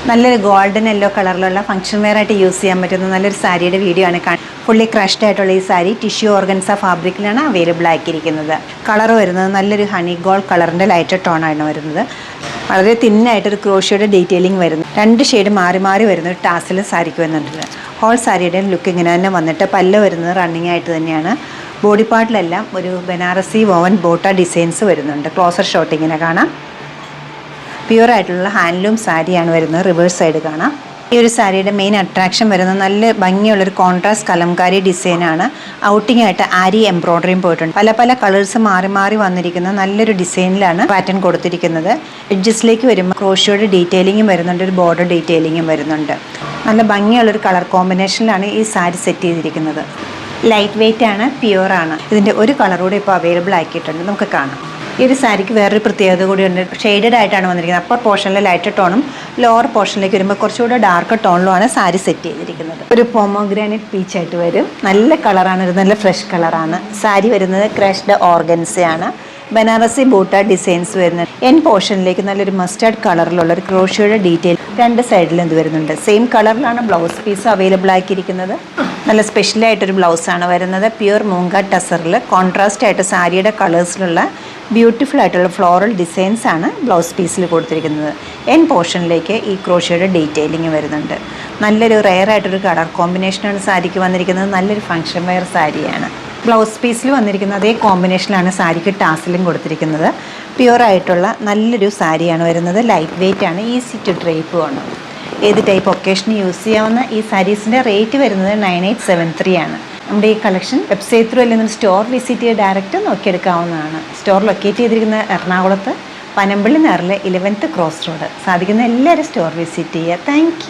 നല്ലൊരു golden yellow കളറിലുള്ള function wear ആയിട്ട് യൂസ് ചെയ്യാൻ പറ്റുന്ന നല്ലൊരു സാരിയുടെ വീഡിയോ ആണ് ഫുള്ളി ക്രഷ്ഡ് ആയിട്ടുള്ള ഈ സാരി ടിഷ്യൂ ഓർഗൻസ ഫാബ്രിക്കിലാണ് അവൈലബിൾ ആക്കിയിരിക്കുന്നത്. കളർ വരുന്നത് നല്ലൊരു ഹണി ഗോൾഡ് കളറിൻ്റെ ലൈറ്റർ ടോണാണ് വരുന്നത്. വളരെ തിന്നായിട്ടൊരു ക്രോഷ്യയുടെ ഡീറ്റെയിലിംഗ് വരുന്നു. 2 ഷെയ്ഡ് മാറി മാറി വരുന്ന ഒരു ടാസിൽ സാരിക്ക് വന്നിട്ടുണ്ട്. ഹോൾ സാരിയുടെ ലുക്ക് ഇങ്ങനെ തന്നെ വന്നിട്ട് പല്ല് വരുന്നത് റണ്ണിങ് ആയിട്ട് തന്നെയാണ്. ബോഡി പാർട്ടിലെല്ലാം ഒരു ബനാറസി വോവൻ ബോട്ട ഡിസൈൻസ് വരുന്നുണ്ട്. ക്ലോസർ ഷോട്ട് ഇങ്ങനെ കാണാം. പ്യുവർ ആയിട്ടുള്ള ഹാൻഡ്ലൂം സാരിയാണ് വരുന്നത്. റിവേഴ്സ് സൈഡ് കാണാം. ഈ ഒരു സാരിയുടെ മെയിൻ അട്രാക്ഷൻ വരുന്നത് നല്ല ഭംഗിയുള്ളൊരു കോൺട്രാസ്റ്റ് കലംകാരി ഡിസൈനാണ്. ഔട്ടിംഗ് ആയിട്ട് ആരി എംബ്രോയ്ഡറിയും പോയിട്ടുണ്ട്. പല പല കളേഴ്സ് മാറി മാറി വന്നിരിക്കുന്ന നല്ലൊരു ഡിസൈനിലാണ് പാറ്റേൺ കൊടുത്തിരിക്കുന്നത്. എഡ്ജസിലേക്ക് വരുമ്പോൾ ക്രോഷ്യയുടെ ഡീറ്റെയിലിങ്ങും വരുന്നുണ്ട്, ഒരു ബോർഡർ ഡീറ്റെയിലിങ്ങും വരുന്നുണ്ട്. നല്ല ഭംഗിയുള്ളൊരു കളർ കോമ്പിനേഷനിലാണ് ഈ സാരി സെറ്റ് ചെയ്തിരിക്കുന്നത്. ലൈറ്റ് വെയ്റ്റ് ആണ്, പ്യുവർ ആണ്. ഇതിൻ്റെ ഒരു കളർ കൂടെ ഇപ്പോൾ അവൈലബിൾ ആക്കിയിട്ടുണ്ട്, നമുക്ക് കാണാം. ഈ ഒരു സാരിക്ക് വേറൊരു പ്രത്യേകത കൂടിയുണ്ട്. ഷെയ്ഡഡ് ആയിട്ടാണ് വന്നിരിക്കുന്നത്. അപ്പർ പോർഷനിൽ ലൈറ്റർ ടോണും ലോവർ പോർഷനിലേക്ക് വരുമ്പോൾ കുറച്ചുകൂടെ ഡാർക്ക് ടോണിലുമാണ് സാരി സെറ്റ് ചെയ്തിരിക്കുന്നത്. ഒരു പോമോഗ്രാനൈറ്റ് പീച്ചായിട്ട് വരും. നല്ല കളറാണ്, ഒരു നല്ല ഫ്രഷ് കളറാണ്. സാരി വരുന്നത് ക്രഷ്ഡ് ഓർഗൻസയാണ്. ബനാറസി ബൂട്ട ഡിസൈൻസ് വരുന്നത്. എൻ പോർഷനിലേക്ക് നല്ലൊരു മസ്റ്റാർഡ് കളറിലുള്ള ഒരു ക്രോഷ്യയുടെ ഡീറ്റെയിൽ 2 സൈഡിലും ഇത് വരുന്നുണ്ട്. സെയിം കളറിലാണ് ബ്ലൗസ് പീസ് അവൈലബിൾ ആക്കിയിരിക്കുന്നത്. നല്ല സ്പെഷ്യലായിട്ടൊരു ബ്ലൗസാണ് വരുന്നത്. പ്യുവർ മൂങ്ക ടസറിൽ കോൺട്രാസ്റ്റ് ആയിട്ട് സാരിയുടെ കളേഴ്സിലുള്ള ബ്യൂട്ടിഫുൾ ആയിട്ടുള്ള ഫ്ലോറൽ ഡിസൈൻസ് ആണ് ബ്ലൗസ് പീസിൽ കൊടുത്തിരിക്കുന്നത്. എൻ പോർഷനിലേക്ക് ഈ ക്രോഷ്യയുടെ ഡീറ്റെയിലിംഗ് വരുന്നുണ്ട്. നല്ലൊരു റെയർ ആയിട്ടൊരു കളർ കോമ്പിനേഷനാണ് സാരിക്ക് വന്നിരിക്കുന്നത്. നല്ലൊരു ഫംഗ്ഷൻ വെയർ സാരിയാണ്. ബ്ലൗസ് പീസിൽ വന്നിരിക്കുന്ന അതേ കോമ്പിനേഷനിലാണ് സാരിക്ക് ടാസിലും കൊടുത്തിരിക്കുന്നത്. പ്യുവർ ആയിട്ടുള്ള നല്ലൊരു സാരിയാണ് വരുന്നത്. ലൈറ്റ് വെയ്റ്റ് ആണ്, ഈസി ടു ഡ്രൈപ്പും ആണ്. ഏത് ടൈപ്പ് ഒക്കേഷന് യൂസ് ചെയ്യാവുന്ന ഈ സാരീസിൻ്റെ റേറ്റ് വരുന്നത് 9873 ആണ്. നമ്മുടെ ഈ കളക്ഷൻ വെബ്സൈറ്റ് ത്രൂ അല്ലെങ്കിൽ സ്റ്റോർ വിസിറ്റ് ചെയ്ത് ഡയറക്റ്റ് നോക്കിയെടുക്കാവുന്നതാണ്. സ്റ്റോർ ലൊക്കേറ്റ് ചെയ്തിരിക്കുന്ന എറണാകുളത്ത് പനമ്പള്ളി നഗറിലെ 11th ക്രോസ് റോഡ്. സാധിക്കുന്ന എല്ലാവരും സ്റ്റോർ വിസിറ്റ് ചെയ്യുക. താങ്ക്